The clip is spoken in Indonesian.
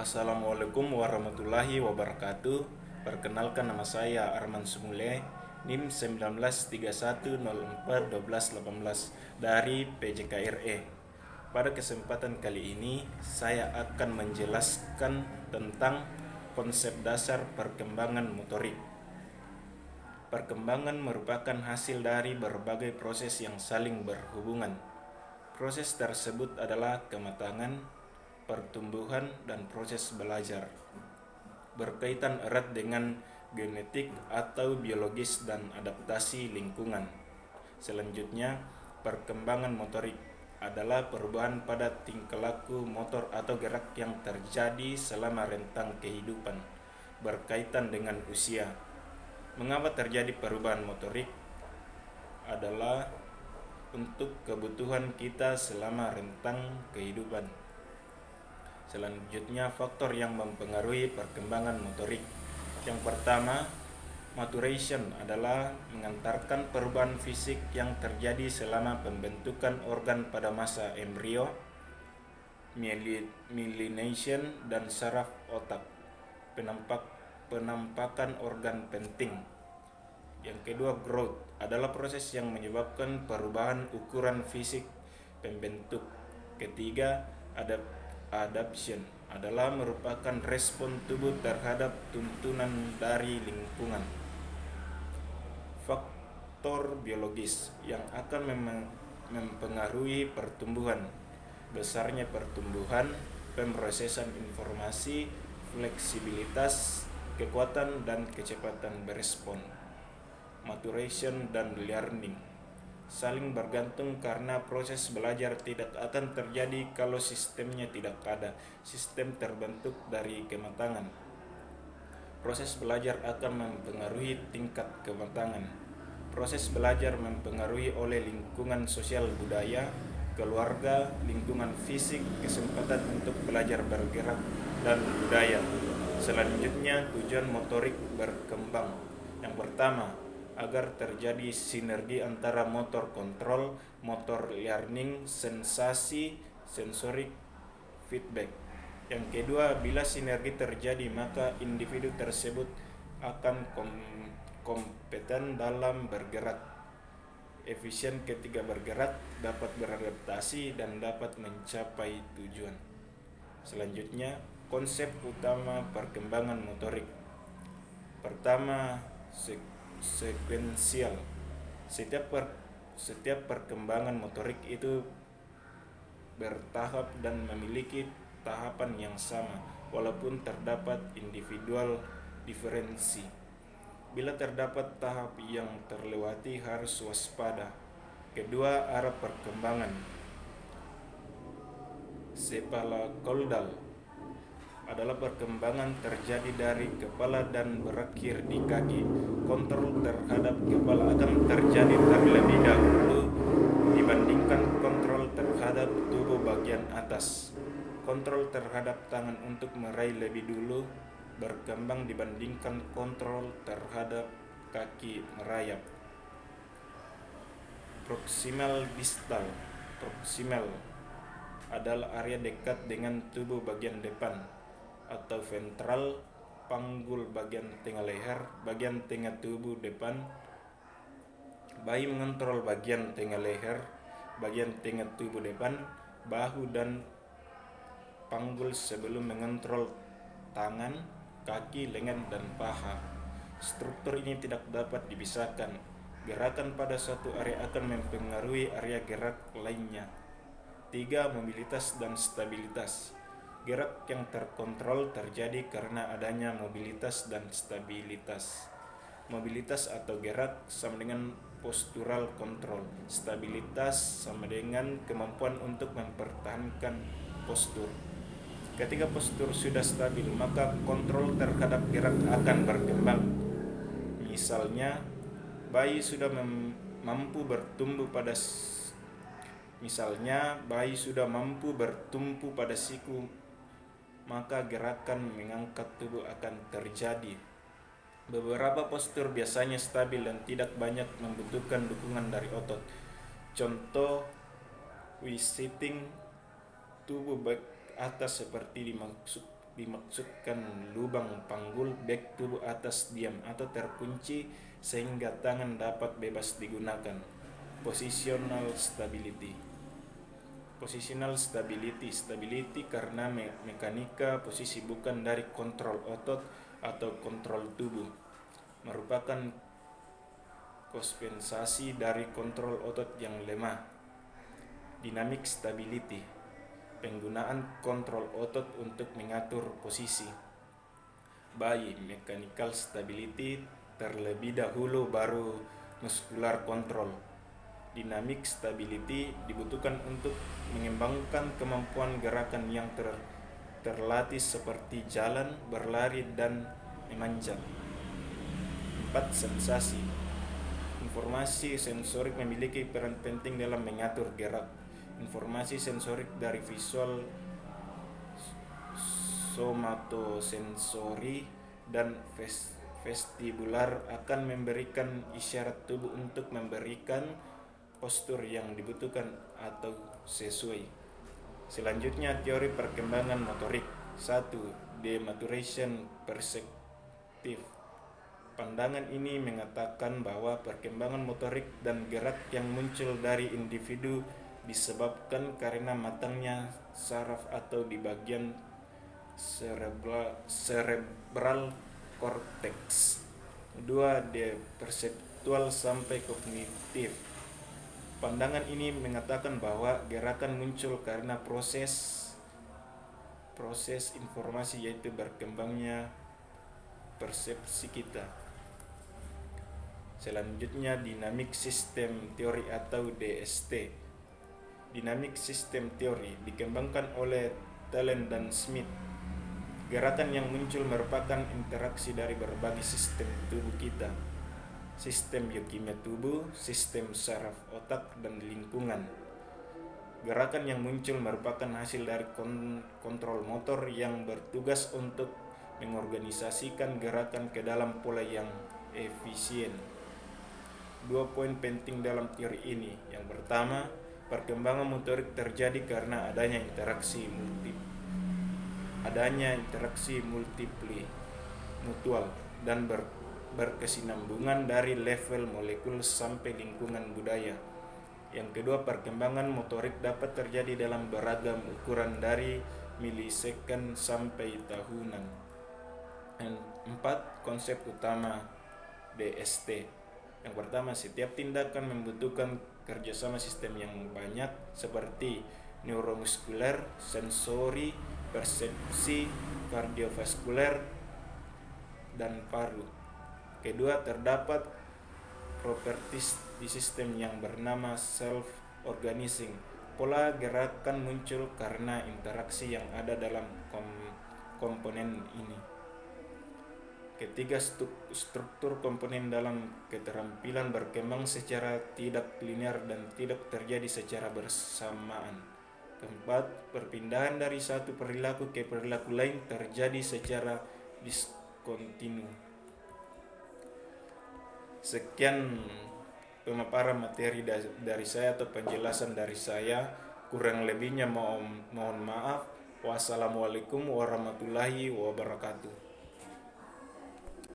Assalamualaikum warahmatullahi wabarakatuh. Perkenalkan, nama saya Arman Sumule, NIM 1931041218 dari PJKRE. Pada kesempatan kali ini saya akan menjelaskan tentang konsep dasar perkembangan motorik. Perkembangan merupakan hasil dari berbagai proses yang saling berhubungan. Proses tersebut adalah kematangan, pertumbuhan, dan proses belajar. Berkaitan erat dengan genetik atau biologis dan adaptasi lingkungan. Selanjutnya, perkembangan motorik adalah perubahan pada tingkah laku motor atau gerak yang terjadi selama rentang kehidupan berkaitan dengan usia. Mengapa terjadi perubahan motorik? Adalah untuk kebutuhan kita selama rentang kehidupan. Selanjutnya, faktor yang mempengaruhi perkembangan motorik. Yang pertama, maturation adalah mengantarkan perubahan fisik yang terjadi selama pembentukan organ pada masa embrio, myelination, dan saraf otak, penampakan organ penting. Yang kedua, growth adalah proses yang menyebabkan perubahan ukuran fisik pembentuk. Ketiga, adaptation adalah merupakan respon tubuh terhadap tuntunan dari lingkungan. Faktor biologis yang akan mempengaruhi pertumbuhan: besarnya pertumbuhan, pemrosesan informasi, fleksibilitas, kekuatan dan kecepatan berespon. Maturation dan learning saling bergantung karena proses belajar tidak akan terjadi kalau sistemnya tidak ada. Sistem terbentuk dari kematangan. Proses belajar akan mempengaruhi tingkat kematangan. Proses belajar mempengaruhi oleh lingkungan sosial, budaya, keluarga, lingkungan fisik, kesempatan untuk belajar bergerak, dan budaya. Selanjutnya, tujuan motorik berkembang. Yang pertama, agar terjadi sinergi antara motor kontrol, motor learning, sensasi, sensorik, feedback. Yang kedua, bila sinergi terjadi, maka individu tersebut akan kompeten dalam bergerak, efisien ketika bergerak, dapat beradaptasi, dan dapat mencapai tujuan. Selanjutnya, konsep utama perkembangan motorik. Pertama, sekuensial. Setiap perkembangan motorik itu bertahap dan memiliki tahapan yang sama, walaupun terdapat individual diferensi. Bila terdapat tahap yang terlewati, harus waspada. Kedua, arah perkembangan. Cephalocaudal adalah perkembangan terjadi dari kepala dan berakhir di kaki. Kontrol terhadap kepala akan terjadi terlebih dahulu dibandingkan kontrol terhadap tubuh bagian atas. Kontrol terhadap tangan untuk meraih lebih dulu berkembang dibandingkan kontrol terhadap kaki merayap. Proximal distal. Proximal adalah area dekat dengan tubuh bagian depan atau ventral, panggul bagian tengah leher, bagian tengah tubuh depan. Bayi mengontrol bagian tengah leher, bagian tengah tubuh depan, bahu, dan panggul sebelum mengontrol tangan, kaki, lengan, dan paha. Struktur ini tidak dapat dipisahkan. Gerakan pada suatu area akan mempengaruhi area gerak lainnya. 3. Mobilitas dan stabilitas. Gerak yang terkontrol terjadi karena adanya mobilitas dan stabilitas. Mobilitas atau gerak sama dengan postural control. Stabilitas sama dengan kemampuan untuk mempertahankan postur. Ketika postur sudah stabil, maka kontrol terhadap gerak akan berkembang. Misalnya, bayi sudah mampu bertumpu pada siku, maka gerakan mengangkat tubuh akan terjadi. Beberapa postur biasanya stabil dan tidak banyak membutuhkan dukungan dari otot. Contoh, sitting, tubuh baik atas seperti dimaksudkan lubang panggul back tubuh atas diam atau terkunci sehingga tangan dapat bebas digunakan. Positional stability. Positional stability. Stability karena mekanika posisi bukan dari kontrol otot atau kontrol tubuh. Merupakan kompensasi dari kontrol otot yang lemah. Dynamic stability. Penggunaan kontrol otot untuk mengatur posisi. By mechanical stability terlebih dahulu baru muscular control. Dynamic stability dibutuhkan untuk mengembangkan kemampuan gerakan yang terlatih seperti jalan, berlari, dan memanjat. 4. Sensasi. Informasi sensorik memiliki peran penting dalam mengatur gerak. Informasi sensorik dari visual, somatosensori, dan vestibular akan memberikan isyarat tubuh untuk memberikan postur yang dibutuhkan atau sesuai. Selanjutnya, teori perkembangan motorik. 1. Dematuration perspective. Pandangan ini mengatakan bahwa perkembangan motorik dan gerak yang muncul dari individu disebabkan karena matangnya saraf atau di bagian cerebral cortex. 2. Perceptual sampai kognitif. Pandangan ini mengatakan bahwa gerakan muncul karena proses informasi, yaitu berkembangnya persepsi kita. Selanjutnya, Dynamic System Theory atau DST. Dynamic System Theory dikembangkan oleh Thelen dan Smith. Gerakan yang muncul merupakan interaksi dari berbagai sistem tubuh kita. Sistem biokimia tubuh, sistem saraf otak, dan lingkungan. Gerakan yang muncul merupakan hasil dari kontrol motor yang bertugas untuk mengorganisasikan gerakan ke dalam pola yang efisien. 2 poin penting dalam teori ini. Yang pertama, perkembangan motorik terjadi karena adanya interaksi multipli mutual dan berkesinambungan dari level molekul sampai lingkungan budaya. Yang kedua, perkembangan motorik dapat terjadi dalam beragam ukuran dari milisecond sampai tahunan. 4. Konsep utama DST. Yang pertama, setiap tindakan membutuhkan kerjasama sistem yang banyak seperti neuromuskuler, sensori, persepsi, kardiovaskuler, dan paru. Kedua, terdapat properties di sistem yang bernama self-organizing. Pola gerakan muncul karena interaksi yang ada dalam komponen ini. Ketiga, struktur komponen dalam keterampilan berkembang secara tidak linear dan tidak terjadi secara bersamaan. Keempat, perpindahan dari satu perilaku ke perilaku lain terjadi secara diskontinu. Sekian pemaparan materi dari saya atau penjelasan dari saya. Kurang lebihnya mohon maaf. Wassalamualaikum warahmatullahi wabarakatuh.